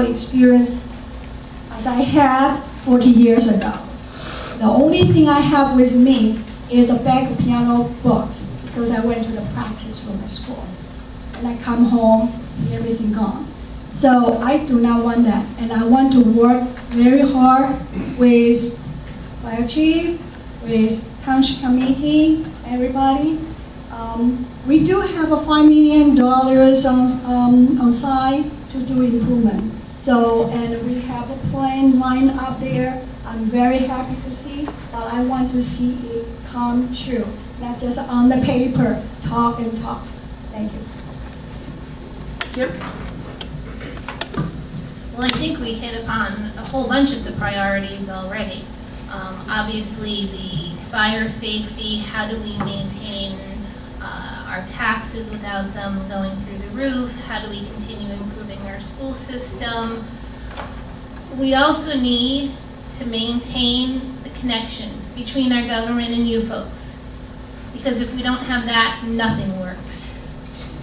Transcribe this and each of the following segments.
experience as I had 40 years ago. The only thing I have with me is a bag of piano books because I went to the practice room at school. And I come home, everything gone. So I do not want that. And I want to work very hard with fire chief, with township committee, everybody. We do have a $5 million on site to do improvement. So, and we have a plan lined up there. I'm very happy to see, but I want to see it come true, not just on the paper, talk and talk. Thank you. Yep. Well, I think we hit upon a whole bunch of the priorities already. Obviously, the fire safety, how do we maintain our taxes without them going through the roof? How do we continue improving our school system? We also need to maintain the connection between our government and you folks. Because if we don't have that, nothing works.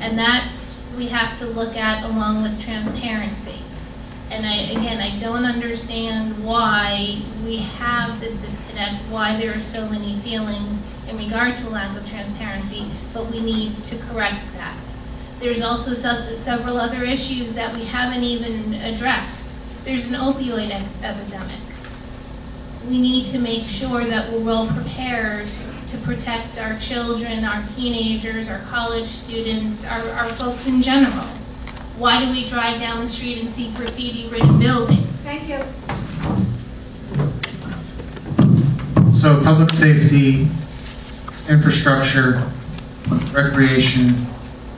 And that we have to look at along with transparency. And I don't understand why we have this disconnect, why there are so many feelings in regard to lack of transparency, but we need to correct that. There's also several other issues that we haven't even addressed. There's an opioid epidemic. We need to make sure that we're well prepared to protect our children, our teenagers, our college students, our folks in general. Why do we drive down the street and see graffiti-ridden buildings? Thank you. So public safety, infrastructure, recreation,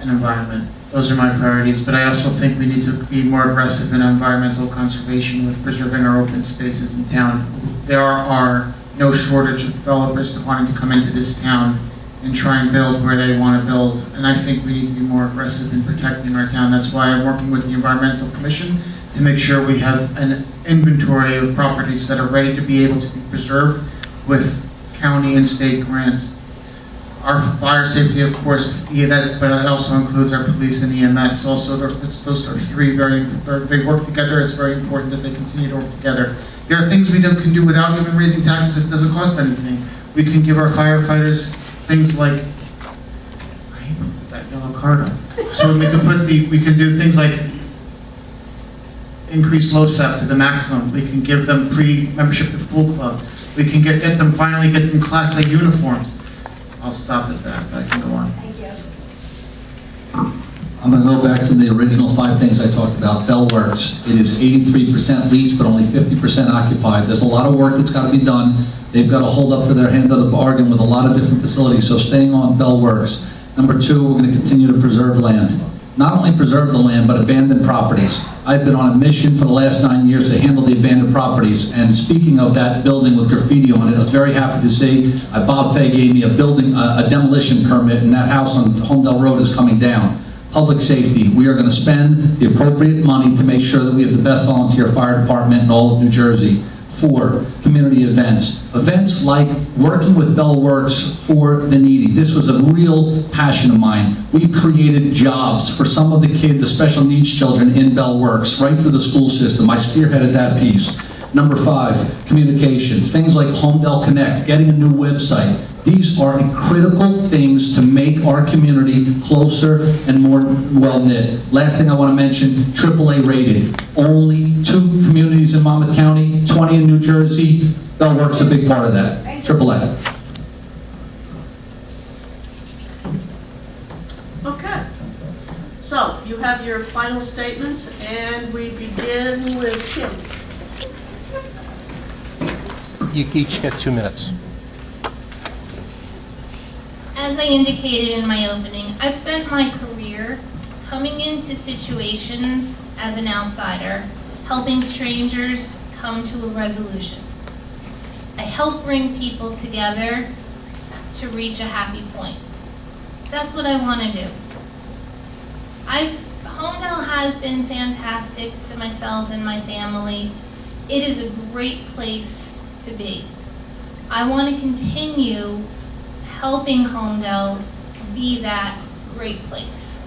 and environment. Those are my priorities, but I also think we need to be more aggressive in environmental conservation with preserving our open spaces in town. There are no shortage of developers that wanting to come into this town and try and build where they want to build. And I think we need to be more aggressive in protecting our town. That's why I'm working with the Environmental Commission to make sure we have an inventory of properties that are ready to be able to be preserved with county and state grants. Our fire safety, of course, but that also includes our police and EMS. Also, those are three they work together. It's very important that they continue to work together. There are things we can do without even raising taxes. It doesn't cost anything. We can give our firefighters things like, I hate to put that yellow card on. So we can do things like increase LoSAP to the maximum. We can give them free membership to the pool club. We can finally get them Class A uniforms. I'll stop at that, but I can go on. Thank you. I'm going to go back to the original 5 things I talked about. Bell Works. It is 83% leased, but only 50% occupied. There's a lot of work that's got to be done. They've got to hold up to their end of the bargain with a lot of different facilities, so staying on Bell Works. Number 2, we're going to continue to preserve land. Not only preserve the land, but abandoned properties. I've been on a mission for the last 9 years to handle the abandoned properties, and speaking of that building with graffiti on it, I was very happy to see Bob Fay gave me a demolition permit, and that house on Holmdel Road is coming down. Public safety, we are going to spend the appropriate money to make sure that we have the best volunteer fire department in all of New Jersey. 4, community events. Events like working with Bell Works for the needy. This was a real passion of mine. We've created jobs for some of the kids, the special needs children in Bell Works, right through the school system. I spearheaded that piece. Number 5, communication. Things like Holmdel Connect, getting a new website. These are critical things to make our community closer and more well-knit. Last thing I want to mention, AAA rated. Only 2 communities in Monmouth County, 20 in New Jersey. Bell Works is a big part of that. AAA. Okay. So, you have your final statements, and we begin with Kim. You each get 2 minutes. As I indicated in my opening, I've spent my career coming into situations as an outsider, helping strangers come to a resolution. I help bring people together to reach a happy point. That's what I want to do. Holmdel has been fantastic to myself and my family. It is a great place to be. I want to continue helping Holmdel be that great place.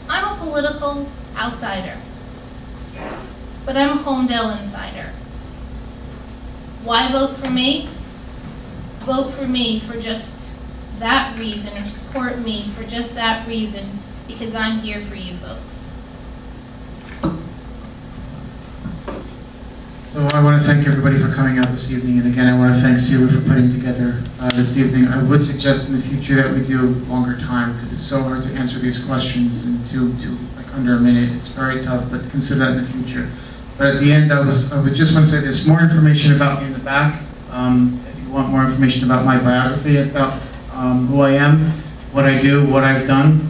I'm a political outsider. But I'm a Holmdel insider. Why vote for me? Vote for me for just that reason, or support me for just that reason, because I'm here for you folks. So I want to thank everybody for coming out this evening, and again, I want to thank Celia for putting together this evening. I would suggest in the future that we do longer time, because it's so hard to answer these questions in like under a minute. It's very tough, but consider that in the future. But at the end, I would just want to say there's more information about me in the back. If you want more information about my biography, about who I am, what I do, what I've done.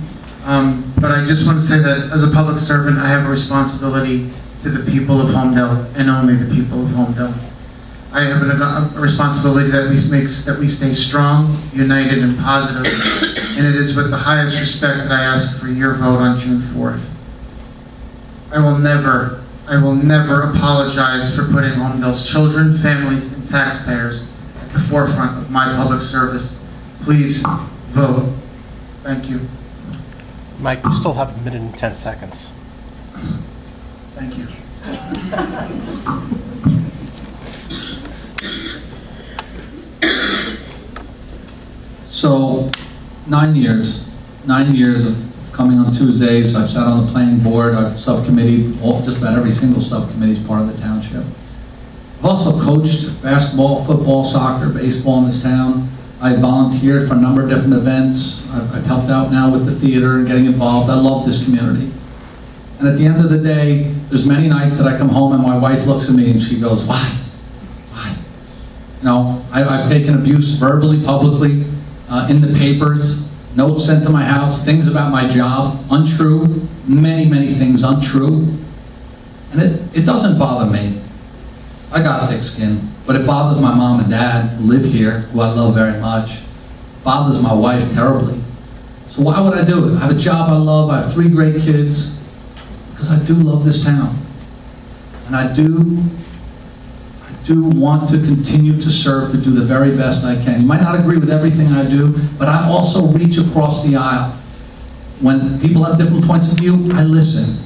But I just want to say that as a public servant, I have a responsibility to the people of Holmdel, and only the people of Holmdel. I have a responsibility that we stay strong, united, and positive, and it is with the highest respect that I ask for your vote on June 4th. I will never apologize for putting Holmdel's children, families, and taxpayers at the forefront of my public service. Please vote. Thank you. Mike, you still have 1 minute and 10 seconds. Thank you. So, 9 years of coming on Tuesdays. I've sat on the planning board, I've subcommittee, just about every single subcommittee is part of the township. I've also coached basketball, football, soccer, baseball in this town. I volunteered for a number of different events. I've helped out now with the theater and getting involved. I love this community. And at the end of the day, there's many nights that I come home and my wife looks at me and she goes, why? Why? You know, I've taken abuse verbally, publicly, in the papers, notes sent to my house, things about my job, untrue, many things untrue. And it doesn't bother me. I got thick skin, but it bothers my mom and dad who live here, who I love very much. It bothers my wife terribly. So why would I do it? I have a job I love, I have 3 great kids, because I do love this town. And I do want to continue to serve, to do the very best I can. You might not agree with everything I do, but I also reach across the aisle. When people have different points of view, I listen.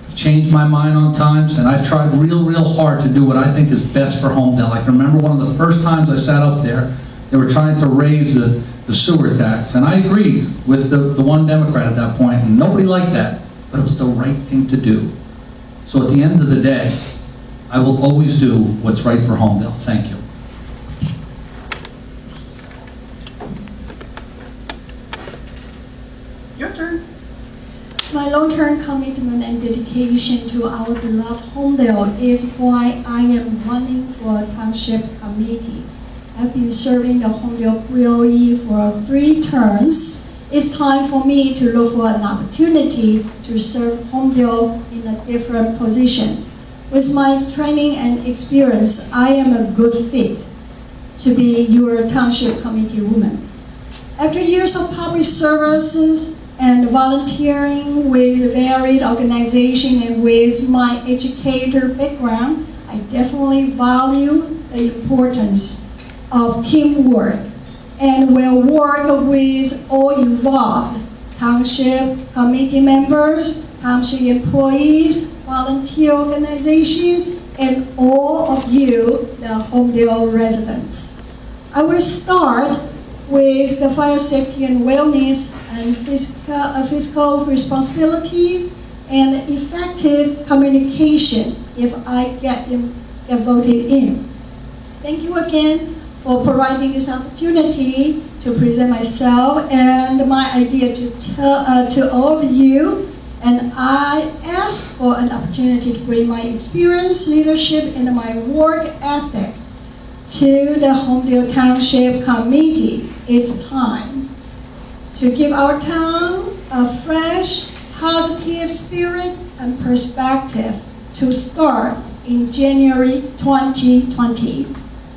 I've changed my mind on times, and I've tried real hard to do what I think is best for Holmdel. I can remember one of the first times I sat up there, they were trying to raise the sewer tax, and I agreed with the one Democrat at that point, and nobody liked that, but it was the right thing to do. So at the end of the day, I will always do what's right for Holmdel. Thank you. Your turn. My long-term commitment and dedication to our beloved Holmdel is why I am running for township committee. I've been serving the Holmdel POE for 3 terms. It's time for me to look for an opportunity to serve Holmdel in a different position. With my training and experience, I am a good fit to be your township committee woman. After years of public services and volunteering with varied organizations and with my educator background, I definitely value the importance of teamwork and will work with all involved, township committee members, township employees, volunteer organizations, and all of you, the Holmdel residents. I will start with the fire safety and wellness and fiscal responsibilities and effective communication if I get voted in. Thank you again for providing this opportunity to present myself and my idea to all of you. And I ask for an opportunity to bring my experience, leadership, and my work ethic to the Holmdel Township Committee. It's time to give our town a fresh, positive spirit and perspective to start in January 2020.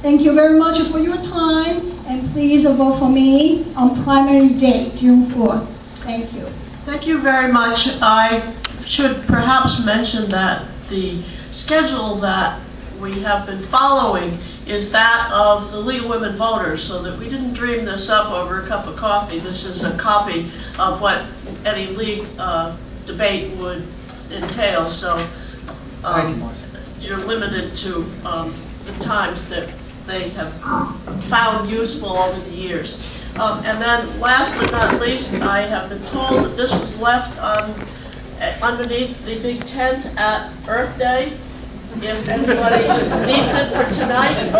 Thank you very much for your time, and please vote for me on primary day, June 4th. Thank you. Thank you very much. I should perhaps mention that the schedule that we have been following is that of the League of Women Voters, so that we didn't dream this up over a cup of coffee. This is a copy of what any league debate would entail, so you're limited to the times that they have found useful over the years. And then last but not least, I have been told that this was left underneath the big tent at Earth Day. If anybody needs it for tonight,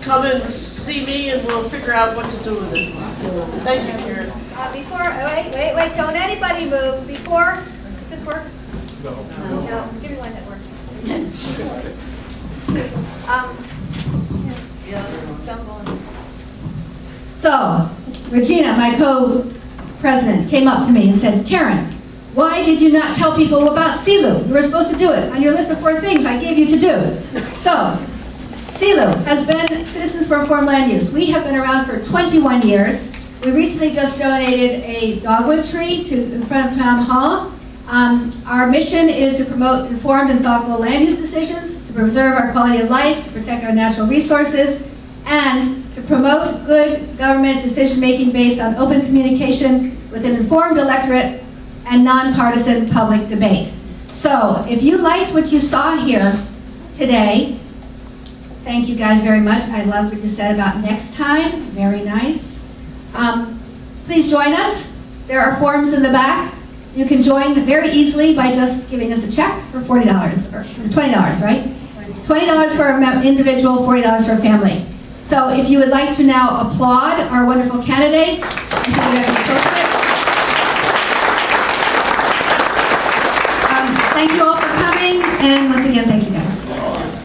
come and see me and we'll figure out what to do with it. Thank you, Karen. Wait, don't anybody move. Does this work? No. Give me one that works. Sounds on. So, Regina, my co-president, came up to me and said, Karen, why did you not tell people about CELU? You were supposed to do it on your list of 4 things I gave you to do. So, CELU has been Citizens for Informed Land Use. We have been around for 21 years. We recently just donated a dogwood tree in front of Town Hall. Our mission is to promote informed and thoughtful land use decisions, to preserve our quality of life, to protect our natural resources, and to promote good government decision-making based on open communication with an informed electorate and nonpartisan public debate. So, if you liked what you saw here today, thank you guys very much. I loved what you said about next time. Very nice. Please join us. There are forms in the back. You can join very easily by just giving us a check for $40, or $20, right? $20 for an individual, $40 for a family. So if you would like to now applaud our wonderful candidates, I think we have appropriate. Thank you all for coming, and once again, thank you.